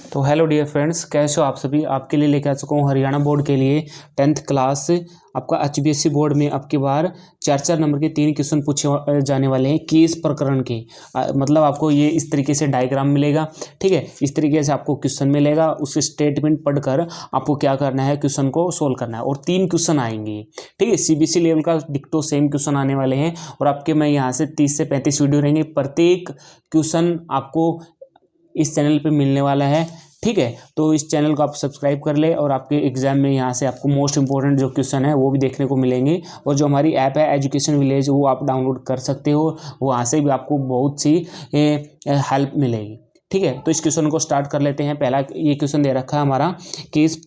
तो hello dear friends, कैसे हो आप सभी। आपके लिए लेकर आ चुका हूँ हरियाणा बोर्ड के लिए 10th क्लास आपका HBSC बोर्ड में अब की बार 4 नंबर के 3 क्वेश्चन पूछे जाने वाले हैं केस प्रकरण के। मतलब आपको ये इस तरीके से डायग्राम मिलेगा, ठीक है। इस तरीके से आपको क्वेश्चन मिलेगा, उसके स्टेटमेंट पढ़कर आपको क्या करना है, क्वेश्चन को सोल्व करना है। और 3 क्वेश्चन आएंगे, ठीक है। CBSE लेवल का डिक्टो सेम क्वेश्चन आने वाले हैं। और आपके मैं यहाँ से 30 से 35 वीडियो रहेंगे, प्रत्येक क्वेश्चन आपको इस चैनल पे मिलने वाला है, ठीक है। तो इस चैनल को आप सब्सक्राइब कर ले और आपके एग्जाम में यहाँ से आपको मोस्ट इंपॉर्टेंट जो क्वेश्चन है वो भी देखने को मिलेंगे। और जो हमारी ऐप है एजुकेशन विलेज, वो आप डाउनलोड कर सकते हो, वहाँ से भी आपको बहुत सी हेल्प मिलेगी, ठीक है। तो इस क्वेश्चन को स्टार्ट कर लेते हैं। पहला ये क्वेश्चन दे रखा है हमारा केस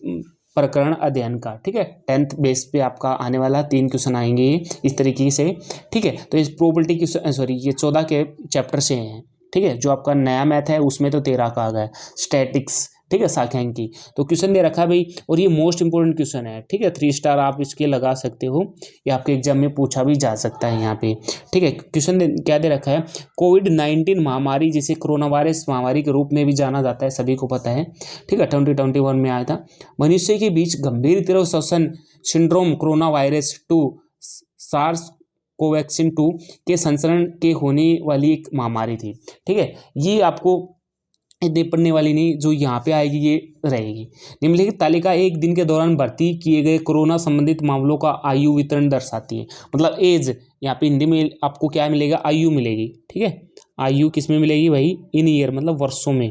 प्रकरण अध्ययन का, ठीक है। 10th बेस पे आपका आने वाला 3 क्वेश्चन आएंगे इस तरीके से, ठीक है। तो इस प्रोबेबिलिटी की सॉरी ये 14 के चैप्टर से हैं, ठीक है। जो आपका नया मैथ है उसमें तो 13 का आ गया स्टैटिक्स, ठीक है, सांख्यिकी। तो क्वेश्चन दे रखा है भाई, और ये मोस्ट इंपोर्टेंट क्वेश्चन है, ठीक है। 3 स्टार आप इसके लगा सकते हो, ये आपके एग्जाम में पूछा भी जा सकता है यहाँ पे, ठीक है। क्वेश्चन क्या दे रखा है, कोविड-19 महामारी, जिसे कोरोना वायरस महामारी के रूप में भी जाना जाता है, सभी को पता है, ठीक है। 2021 में आया था। मनुष्य के बीच गंभीर तीव्र श्वसन syndrome corona virus 2 SARS Covaxin 2 के संचरण के होने वाली एक महामारी थी, ठीक है। ये आपको दे पढ़ने वाली नहीं, जो यहाँ पे आएगी ये रहेगी। निम्नलिखित तालिका एक दिन के दौरान भर्ती किए गए कोरोना संबंधित मामलों का आयु वितरण दर्शाती है। मतलब एज, यहाँ पे हिंदी में आपको क्या मिलेगा, आयु मिलेगी, ठीक है। आयु किस में मिलेगी भाई, इन ईयर, मतलब वर्षों में,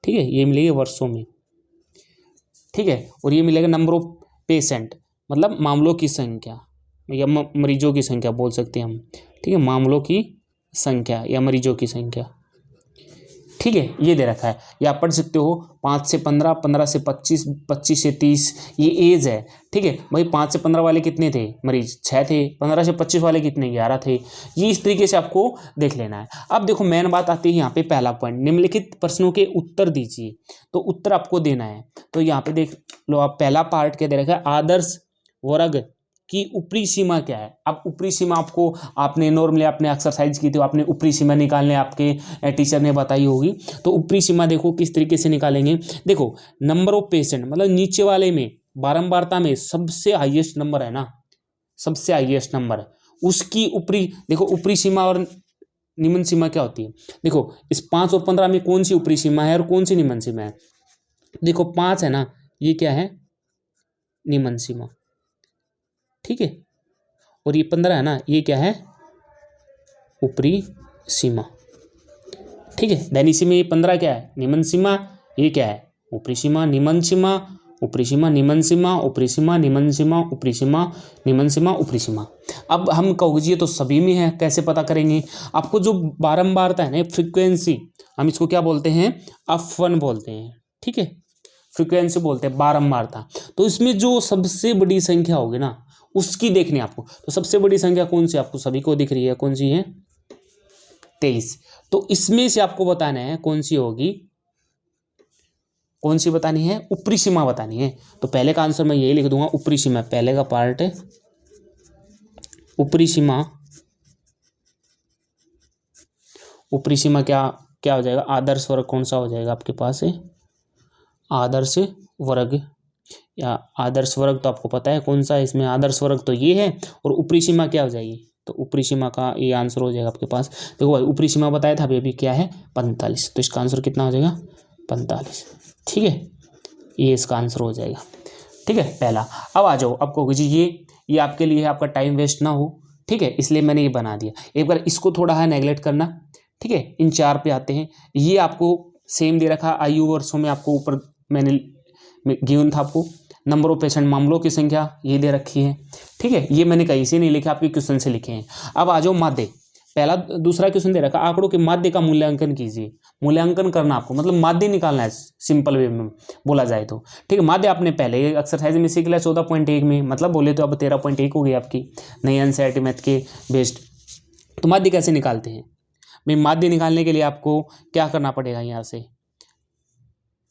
ठीक है। ये मिलेगी वर्षों में, ठीक है। और ये मिलेगा नंबर ऑफ पेशेंट, मतलब मामलों की संख्या या मरीजों की संख्या बोल सकते हैं हम, ठीक है। मामलों की संख्या या मरीजों की संख्या, ठीक है। ये दे रखा है, ये आप पढ़ सकते हो। 5 से 15, 15 से 25, 25 से 30 ये एज है, ठीक है। भाई 5 से 15 वाले कितने थे मरीज, 6 थे। 15 से 25 वाले कितने, 11 थे। ये इस तरीके से आपको देख लेना है। अब देखो मेन बात आती है यहाँ पे, पहला पॉइंट, निम्नलिखित प्रश्नों के उत्तर दीजिए। तो उत्तर आपको देना है, तो यहाँ पे देख लो आप, पहला पार्ट क्या दे रखा है, आदर्श वर्ग की ऊपरी सीमा क्या है। अब ऊपरी सीमा आपको, आपने नॉर्मली आपने एक्सरसाइज की थी, आपने ऊपरी सीमा निकालने आपके टीचर ने बताई होगी। तो ऊपरी सीमा देखो किस तरीके से निकालेंगे। देखो नंबर ऑफ पेशेंट, मतलब नीचे वाले में बारंबारता में सबसे हाईएस्ट नंबर है ना, सबसे हाईएस्ट नंबर है, उसकी ऊपरी देखो। ऊपरी सीमा और निम्न सीमा क्या होती है, देखो इस 5 और 15 में कौन सी ऊपरी सीमा है और कौन सी निम्न सीमा है। देखो 5 है ना, ये क्या है, निम्न सीमा, ठीक है। और ये 15 है ना, ये क्या है, ऊपरी सीमा, ठीक है। देन इसी में ये 15 क्या है, निम्न सीमा, ये क्या है, ऊपरी सीमा, निम्न सीमा, ऊपरी सीमा, निम्न सीमा, ऊपरी सीमा, निम्न सीमा, ऊपरी सीमा, निम्न सीमा, ऊपरी सीमा। अब हम कहोगे जी ये तो सभी में है, कैसे पता करेंगे। आपको जो बारंबारता है ना, फ्रीक्वेंसी, हम इसको क्या बोलते हैं, F1 बोलते हैं, ठीक है। फ्रीक्वेंसी बोलते हैं बारंबारता। तो इसमें जो सबसे बड़ी संख्या होगी ना, उसकी देखनी है आपको। तो सबसे बड़ी संख्या कौन सी आपको सभी को दिख रही है, कौन सी है, 23। तो इसमें से आपको बताना है कौन सी होगी, कौन सी बतानी है, ऊपरी सीमा बतानी है। तो पहले का आंसर मैं यही लिख दूंगा, ऊपरी सीमा, पहले का पार्ट है ऊपरी सीमा। ऊपरी सीमा क्या क्या हो जाएगा, आदर्श वर्ग कौन सा हो जाएगा आपके पास है, आदर्श वर्ग या आदर्श वर्ग तो आपको पता है कौन सा है, इसमें आदर्श वर्ग तो ये है। और ऊपरी सीमा क्या हो जाएगी, तो ऊपरी सीमा का ये आंसर हो जाएगा आपके पास। देखो भाई ऊपरी सीमा बताया था अभी क्या है, 45। तो इसका आंसर कितना हो जाएगा, 45, ठीक है। ये इसका आंसर हो जाएगा, ठीक है, पहला। अब आ जाओ, अब कहोगे जी ये आपके लिए है, आपका टाइम वेस्ट ना हो, ठीक है, इसलिए मैंने ये बना दिया। एक बार इसको थोड़ा है नेगलेक्ट करना, ठीक है। इन 4 पे आते हैं। ये आपको सेम दे रखा, आयु वर्षों में आपको ऊपर मैंने गिवन था आपको। नंबर ऑफ पेशेंट, मामलों की संख्या ये दे रखी है, ठीक है। ये मैंने कहीं से नहीं लिखा, आपके क्वेश्चन से लिखे हैं। अब आ जाओ माध्य, पहला दूसरा क्वेश्चन दे रखा, आंकड़ों के माध्य का मूल्यांकन कीजिए। मूल्यांकन करना आपको, मतलब माध्य निकालना है, सिंपल वे में बोला जाए तो, ठीक है। माध्य आपने पहले एक्सरसाइज में सीख लिया 14.1 में, मतलब बोले तो अब 13.1 हो गई आपकी नई एनसीईआरटी मैथ के बेस्ड। तो माध्य कैसे निकालते हैं भाई, माध्य निकालने के लिए आपको क्या करना पड़ेगा, यहाँ से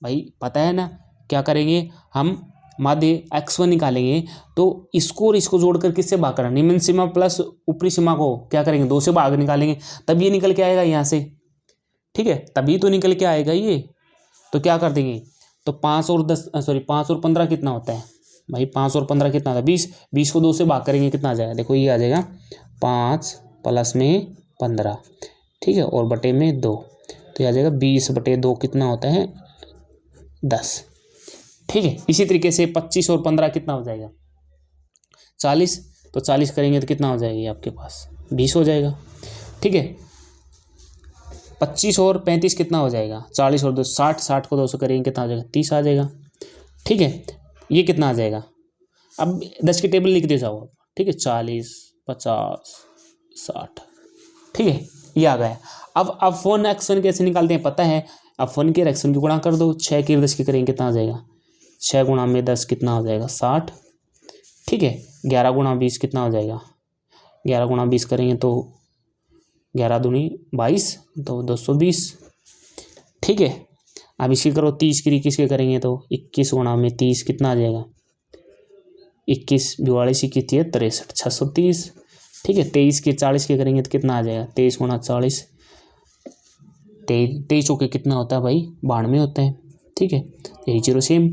भाई पता है ना क्या करेंगे हम, माध्य x1 निकालेंगे। तो इसको और इसको जोड़कर किससे भाग करना, निम्न सीमा प्लस ऊपरी सीमा को क्या करेंगे, 2 से भाग निकालेंगे, तब ये निकल के आएगा यहाँ से, ठीक है। तभी तो निकल के आएगा ये, तो क्या कर देंगे, तो 5 और 15 कितना होता है भाई, 5 और 15 कितना होता है 20, 20 को 2 से भाग करेंगे कितना आ जाएगा, देखो ये आ जाएगा 5 प्लस में 15, ठीक है, और बटे में 2, तो ये आ जाएगा 20/2 कितना होता है 10, ठीक है। इसी तरीके से 25 और 15 कितना हो जाएगा 40, तो 40 करेंगे तो कितना हो जाएगा आपके पास 20 हो जाएगा, ठीक है। 25 और 35 कितना हो जाएगा 40 और 2 60, 60 को 200 करेंगे कितना आ जाएगा 30 आ जाएगा, ठीक है। ये कितना आ जाएगा, अब 10 की टेबल लिख दे जाओ आप, ठीक है, 40 50 60, ठीक है, ये आ गया। अब वन एक्शन कैसे निकालते हैं पता है, अब वन के एक्शन की गुणा कर दो, 6 की 10 की करेंगे कितना आ जाएगा, 6 गुणा में 10 कितना हो जाएगा 60, ठीक है। 11 गुणा 20 कितना हो जाएगा, 11 गुणा 20 करेंगे तो 11 दूनी 22, तो 220, ठीक है। अब इसकी करो 30 की 21 के करेंगे तो 21 गुणा में 30 कितना आ जाएगा, 21 42 की 63 630, ठीक है। 23 के 40 के करेंगे तो कितना आ जाएगा, 23 गुणा 40, 23 चौके कितना होता है भाई 92 होता है, ठीक है, यही जीरो सेम,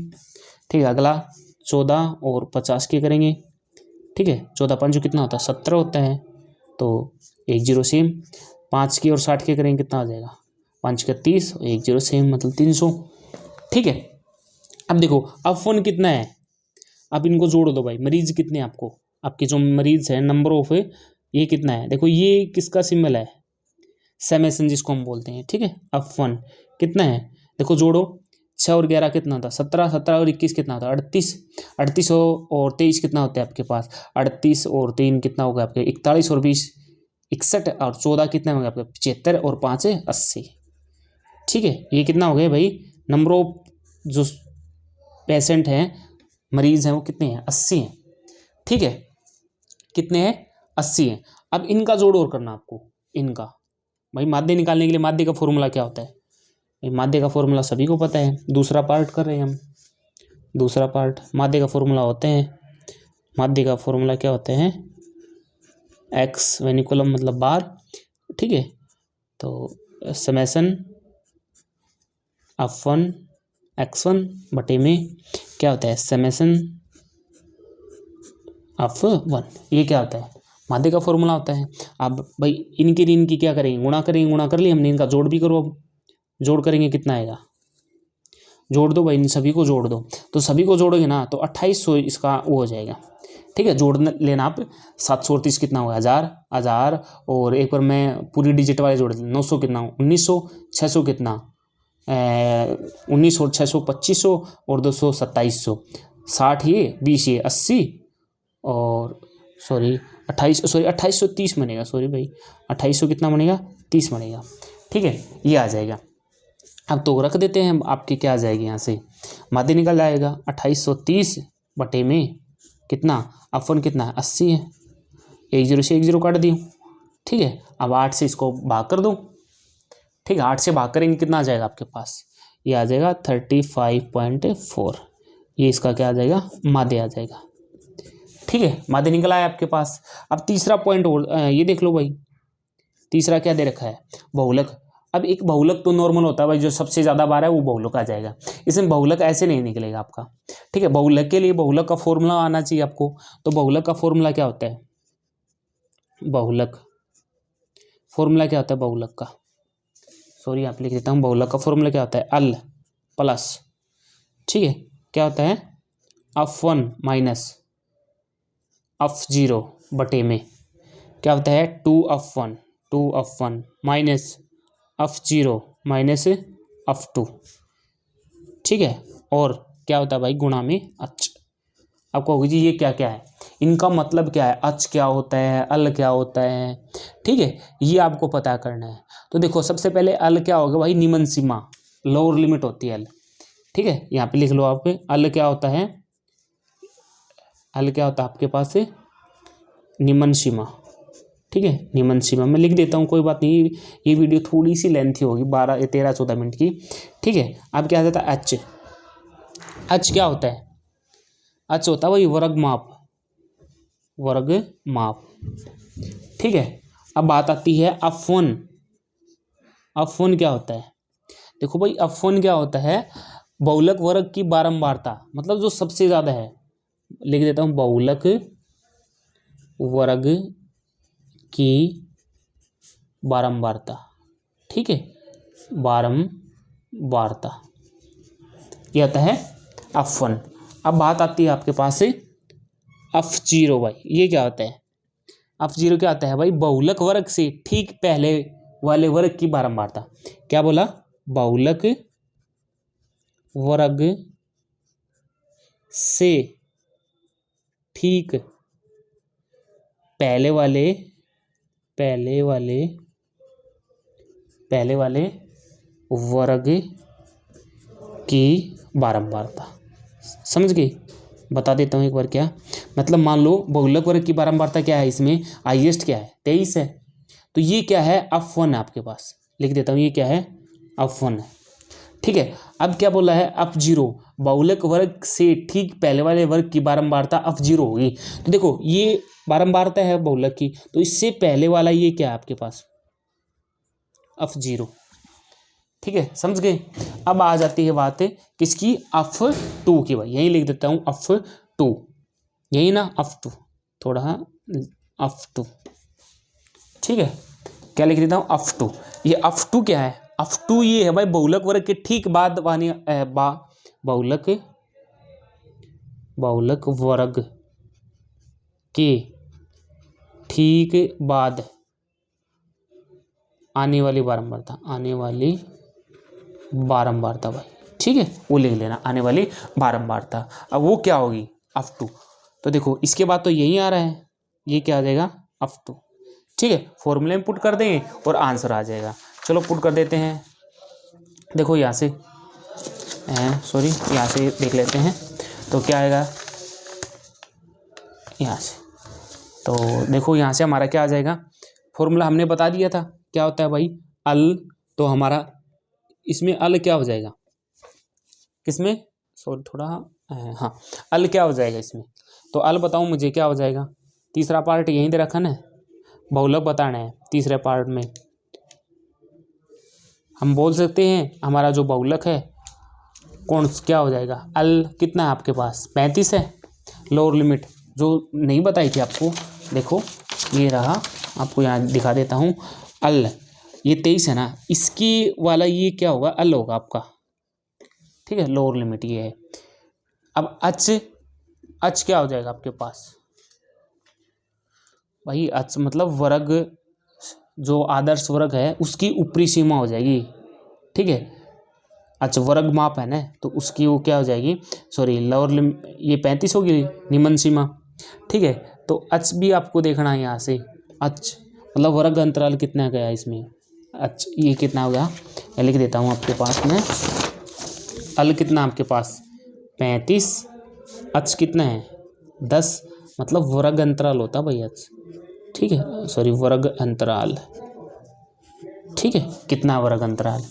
ठीक है। अगला 14 और 50 के करेंगे, ठीक है, 14 पंचो कितना होता है 17 होता है, तो एक जीरो सेम। 5 की और 60 के करेंगे कितना आ जाएगा, 5 का 30, एक जीरो सेम मतलब 300, ठीक है। अब देखो अब फोन कितना है, अब इनको जोड़ दो भाई, मरीज कितने हैं आपको, आपके जो मरीज है नंबर ऑफ ये कितना है, देखो ये किसका सिंबल है, समेसन जिसको हम बोलते हैं, ठीक है। अब फन कितना है, देखो जोड़ो, 6 और 11 कितना था 17, 17 और 21 कितना था 38, 38 और 23 कितना होता है आपके पास, 38 और 3 कितना होगा आपके 41 और 20 61, और 14 कितना होगा आपके 75, और 5 है 80, ठीक है। ये कितना हो गया भाई, नंबर ऑफ जो पेशेंट हैं मरीज हैं वो कितने हैं 80 हैं, ठीक है, कितने हैं 80 हैं। अब इनका जोड़ और करना आपको, इनका भाई माध्य निकालने के लिए माध्य का फॉर्मूला क्या होता है भाई, माध्य का फॉर्मूला सभी को पता है, दूसरा पार्ट कर रहे हैं हम, दूसरा पार्ट माध्य का फॉर्मूला होते हैं, माध्य का फॉर्मूला क्या होते हैं एक्स वेनिकुलम मतलब बार, ठीक है। तो समेसन F1 x1 बटे में क्या होता है समेसन F1, ये क्या होता है माध्य का फॉर्मूला होता है। अब भाई इनकी क्या करेंगे, गुणा करेंगे, गुणा कर लिया हमने, इनका जोड़ भी करो, अब जोड़ करेंगे कितना आएगा, जोड़ दो भाई इन सभी को जोड़ दो, तो सभी को जोड़ोगे ना तो 2800 इसका वो हो जाएगा, ठीक है। जोड़ लेना आप 738 कितना होगा 1000, और एक बार मैं पूरी डिजिट वाले जोड़ 900 कितना 1900, 600 कितना 19 और 600 2500, और 200 2700, 60 ये 20 ये 80, और 2830 बनेगा, सॉरी भाई 2800 कितना बनेगा 30 बनेगा, ठीक है, ये आ जाएगा। अब तो रख देते हैं, आपके क्या आ जाएगी यहाँ से माध्य निकल जाएगा 2830 बटे में कितना, अपन कितना है 80 है, 10 से 10 काट दी, ठीक है। अब 8 से इसको भाग कर दो, ठीक है, 8 से भाग करेंगे कितना आ जाएगा आपके पास, ये आ जाएगा 35.4, ये इसका क्या आ जाएगा माध्य आ जाएगा, ठीक है, माध्य निकल आया आपके पास। अब तीसरा पॉइंट और ये देख लो भाई, तीसरा क्या दे रखा है बहुलक। अब एक बहुलक तो नॉर्मल होता है भाई, जो सबसे ज़्यादा बार है वो बहुलक आ जाएगा, इसमें बहुलक ऐसे नहीं निकलेगा आपका, ठीक है। बहुलक के लिए बहुलक का फॉर्मूला आना चाहिए आपको, तो बहुलक का फॉर्मूला क्या होता है, बहुलक फॉर्मूला क्या होता है बहुलक का, सॉरी आप लिख देता हूँ, बहुलक का फॉर्मूला क्या होता है अल प्लस, ठीक है, क्या होता है F1 माइनस F0 बटे में क्या होता है 2F1 minus F0 minus F2, ठीक है, और क्या होता है भाई गुणा में अच। आपको होगी जी ये क्या क्या है, इनका मतलब क्या है, अच क्या होता है, अल क्या होता है, ठीक है, ये आपको पता करना है। तो देखो सबसे पहले अल क्या होगा भाई, निम्न सीमा लोअर लिमिट होती है अल, ठीक है, यहाँ पे लिख लो आप, अल क्या होता है, अल क्या होता है आपके पास से निम्न सीमा, ठीक है, निम्न सीमा मैं लिख देता हूँ, कोई बात नहीं, ये वीडियो थोड़ी सी लेंथी होगी 12 13 14 मिनट की, ठीक है। अब क्या होता है एच, एच क्या होता है, एच होता है वही वर्ग माप, ठीक है। अब बात आती है F1 क्या होता है, देखो भाई F1 क्या होता है, बहुलक वर्ग की बारंबारता, मतलब जो सबसे ज़्यादा है, लिख देता हूँ बहुलक वर्ग की बारंबारता, ठीक है, बारंबारता ये आता है F1। अब बात आती है आपके पास से F0 भाई, ये क्या होता है, F0 क्या आता है भाई, बहुलक वर्ग से ठीक पहले वाले वर्ग की बारंबारता। क्या बोला, बहुलक वर्ग से ठीक पहले वाले वर्ग की बारंबारता। समझ गए, बता देता हूँ एक बार क्या मतलब। मान लो बहुलक वर्ग की बारंबारता क्या है, इसमें हाईएस्ट क्या है, 23 है, तो ये क्या है, F1 है आपके पास, लिख देता हूँ ये क्या है, F1 है, ठीक है। अब क्या बोला है, F0 बहुलक वर्ग से ठीक पहले वाले वर्ग की बारंबारता F0 होगी। तो देखो ये बारंबारता है बहुलक की, तो इससे पहले वाला ये क्या है आपके पास, F0, ठीक है, समझ गए। अब आ जाती है बात किसकी, F2 की भाई, यही लिख देता हूँ F2, यही ना F2, थोड़ा F2, ठीक है, क्या लिख देता हूँ F2। ये F2 क्या है, F2 ये है भाई बहुलक वर्ग के ठीक बाद वाली बहुलक वर्ग के ठीक बाद आने वाली बारंबारता भाई, ठीक है, वो लिख लेना, आने वाली बारंबारता। अब वो क्या होगी, F2। तो देखो इसके बाद तो यही आ रहा है, ये क्या आ जाएगा, F2, ठीक है, फॉर्मूले में पुट कर देंगे और आंसर आ जाएगा। चलो पुट कर देते हैं, देखो यहाँ से यहाँ से देख लेते हैं, तो क्या आएगा यहाँ से, तो देखो यहाँ से हमारा क्या आ जाएगा, फॉर्मूला हमने बता दिया था, क्या होता है भाई, अल, तो हमारा इसमें अल क्या हो जाएगा, किसमें, सॉरी थोड़ा, हाँ, अल क्या हो जाएगा इसमें, तो अल बताऊँ मुझे क्या हो जाएगा, तीसरा पार्ट यहीं दे रखा ना, बहुलक बताना है, तीसरे पार्ट में हम बोल सकते हैं हमारा जो बहुलक है कौन क्या हो जाएगा, अल कितना है आपके पास, 35 है, लोअर लिमिट जो नहीं बताई थी आपको, देखो ये रहा, आपको यहाँ दिखा देता हूँ, अल ये 23 है ना, इसकी वाला ये क्या होगा, अल होगा आपका, ठीक है, लोअर लिमिट ये है। अब अच क्या हो जाएगा आपके पास भाई, अच मतलब वर्ग, जो आदर्श वर्ग है उसकी ऊपरी सीमा हो जाएगी, ठीक है, अच्छा वर्ग माप है ना, तो उसकी वो क्या हो जाएगी, सॉरी लोअर लिमिट, ये 35 होगी निम्न सीमा, ठीक है। तो अच भी आपको देखना है यहाँ से, अच मतलब वर्ग अंतराल कितना गया इसमें, अच ये कितना होगा, मैं लिख देता हूँ आपके पास में, अल कितना आपके पास 35, अच कितना है 10, मतलब वर्ग अंतराल होता भाई अच, ठीक है, सॉरी वर्ग अंतराल, ठीक है, कितना वर्ग अंतराल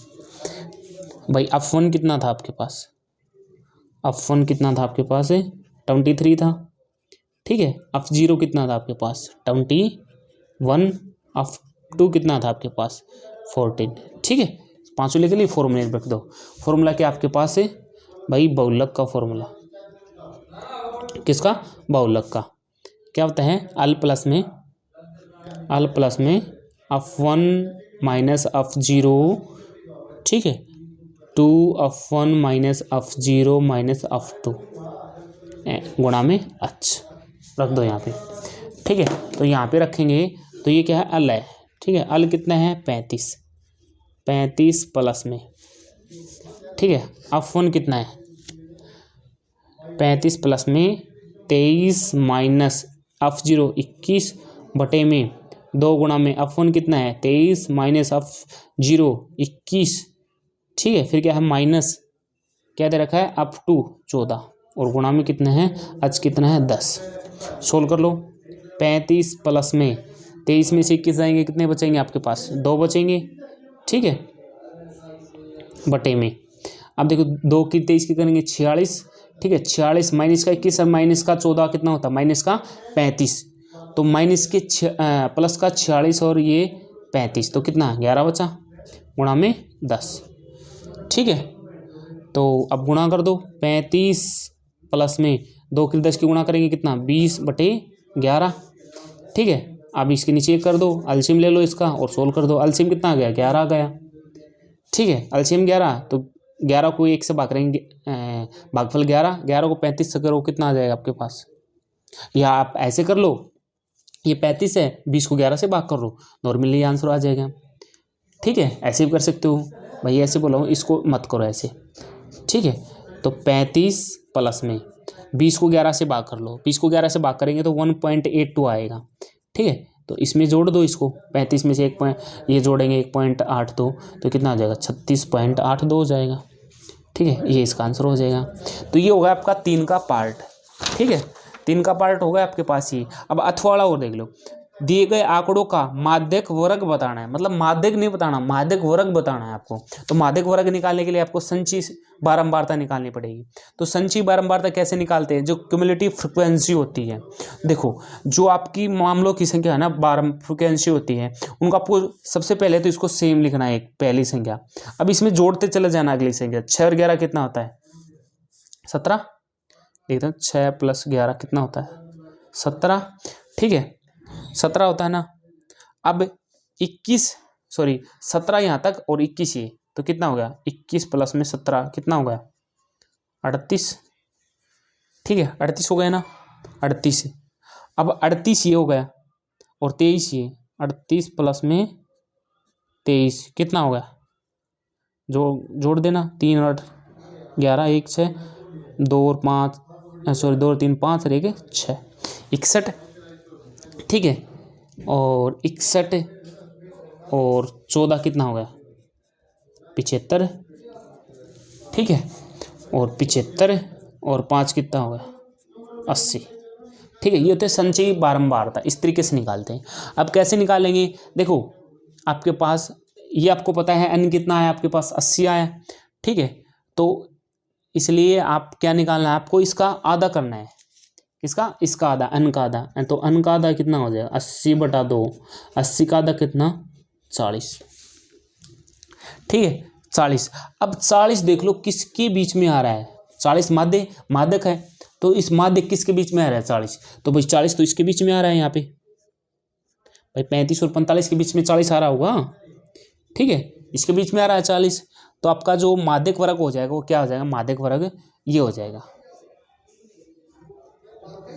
भाई, F1 कितना था आपके पास, F1 कितना था आपके पास 23 था, ठीक है, F0 कितना था आपके पास 21, F2 कितना था आपके पास 14, ठीक है। पांचों लेके लिए फॉर्मूले रख दो, फॉर्मूला क्या आपके पास है भाई, बहुलक का फॉर्मूला, किसका, बहुलक का, क्या होता है, अल प्लस में F1 माइनस F0, ठीक है, 2F1 minus F0 minus F2 गुणा में अच, रख दो यहाँ पे, ठीक है। तो यहाँ पे रखेंगे तो ये क्या है, अल है, ठीक है, अल कितना है 35 प्लस में, ठीक है, F1 कितना है 35 प्लस में 23 माइनस F0 21 बटे में 2 गुणा में F1 कितना है 23 माइनस F0 21, ठीक है, फिर क्या है माइनस क्या दे रखा है F2 14 और गुणा में कितना है अच कितना है 10। सोल्व कर लो, 35 प्लस में 23 में से 21 जाएंगे, कितने बचेंगे आपके पास 2 बचेंगे, ठीक है, बटे में, अब देखो 2 की 23 की करेंगे 46, ठीक है, 46 माइनस का 21 और माइनस का 14 कितना होता है माइनस का 35, तो माइनस के प्लस का 46 और ये 35, तो कितना 11 बचा गुणा में 10, ठीक है। तो अब गुणा कर दो, 35 प्लस में 2 की 10 की गुणा करेंगे कितना, 20/11। ठीक है। अब इसके नीचे एक कर दो, एलसीएम ले लो इसका और सोल्व कर दो। एलसीएम कितना आ गया, 11 आ गया। ठीक है, एलसीएम 11, तो 11 को 1 से भाग करेंगे, भागफल 11 को 35 से करो, कितना आ जाएगा आपके पास। या आप ऐसे कर लो, ये 35 है, 20 को 11 से भाग कर लो, नॉर्मली आंसर आ जाएगा। ठीक है, ऐसे भी कर सकते हो भाई, ऐसे बोला हूँ, इसको मत करो ऐसे। ठीक है, तो 35 प्लस में 20 को 11 से भाग कर लो, 20 को 11 से भाग करेंगे तो 1.82 आएगा। ठीक है, तो इसमें जोड़ दो इसको, 35 में से 1 ये जोड़ेंगे 1.82, तो कितना आ जाएगा, 36.82 हो जाएगा। ठीक है, ये इसका आंसर हो जाएगा। तो ये होगा आपका 3 का पार्ट। ठीक है, 3 का पार्ट होगा आपके पास ही। अब अथवाड़ा और देख लो, दिए गए आंकड़ों का माध्यक वर्ग बताना है, मतलब माध्यक नहीं बताना, माध्यक वर्ग बताना है आपको। तो माध्यक वर्ग निकालने के लिए आपको संचयी बारंबारता निकालनी पड़ेगी। तो संचयी बारंबारता कैसे निकालते हैं, जो क्यूमुलेटिव फ्रिक्वेंसी होती है, देखो जो आपकी मामलों की संख्या है ना, फ्रिक्वेंसी होती है, उनका आपको सबसे पहले तो इसको सेम लिखना है, पहली संख्या। अब इसमें जोड़ते चले जाना अगली संख्या, 6 और 11 कितना होता है, 17। देखते हैं, 6 प्लस 11 कितना होता है, 17। ठीक है, 17 होता है ना। अब 17 यहाँ तक और 21 ये, तो कितना हो गया, 21 प्लस में 17 कितना हो गया, 38। ठीक है, 38 हो गया ना, 38। अब 38 ये हो गया और 23 ये, 38 प्लस में 23 कितना हो गया, जोड़ देना, 3 और 11, 1 6, 2 और 5, 2 और 3 5 और 1 6, 61। ठीक है, और 61 और 14 कितना हो गया, 75। ठीक है, और 75 और 5 कितना हो गया, 80। ठीक है, ये होते हैं संचयी बारंबारता, इस तरीके से निकालते हैं। अब कैसे निकालेंगे, देखो आपके पास ये आपको पता है n कितना है आपके पास, 80 आया। ठीक है, तो इसलिए आप क्या निकालना है, आपको इसका आधा करना है, इसका आधा, n का आधा, तो n का आधा कितना हो जाएगा, 80/2, 80 का आधा कितना, 40। ठीक है, 40। अब 40 देख लो किसके बीच में आ रहा है, 40 माध्यक है, तो इस माध्यक किसके बीच में आ रहा है, 40, तो भाई 40 तो इसके बीच में आ रहा है यहाँ पे, भाई 35 और 45 के बीच में 40 आ रहा होगा। ठीक है, इसके बीच में आ रहा है 40, तो आपका जो माध्यक वर्ग हो जाएगा वो क्या हो जाएगा, माध्यक वर्ग ये हो जाएगा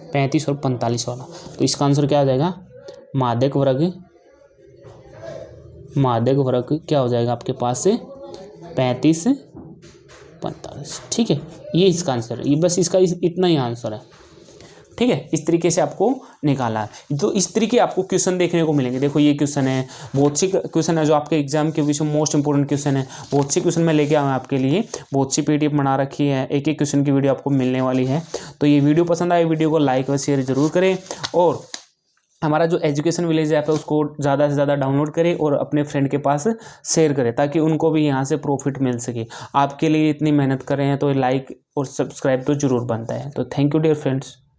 35 और 45 वाला। तो इसका आंसर क्या आ जाएगा, माध्यक वर्ग क्या हो जाएगा आपके पास से, 35 45। ठीक है, ये इसका आंसर है, ये बस इसका इतना ही आंसर है। ठीक है, इस तरीके से आपको निकाला है। तो इस तरीके आपको क्वेश्चन देखने को मिलेंगे। देखो ये क्वेश्चन है, बहुत सी क्वेश्चन है जो आपके एग्जाम के विषय में मोस्ट इंपोर्टेंट क्वेश्चन है, बहुत सी क्वेश्चन मैं लेके आया हूँ आपके लिए, बहुत सी PDF बना रखी है, एक एक क्वेश्चन की वीडियो आपको मिलने वाली है। तो ये वीडियो पसंद आए, वीडियो को लाइक और शेयर जरूर करें, और हमारा जो एजुकेशन विलेज ऐप है उसको ज़्यादा से ज़्यादा डाउनलोड करें और अपने फ्रेंड के पास शेयर करें, ताकि उनको भी यहाँ से प्रॉफिट मिल सके। आपके लिए इतनी मेहनत कर रहे हैं तो लाइक और सब्सक्राइब तो जरूर बनता है। तो थैंक यू डियर फ्रेंड्स।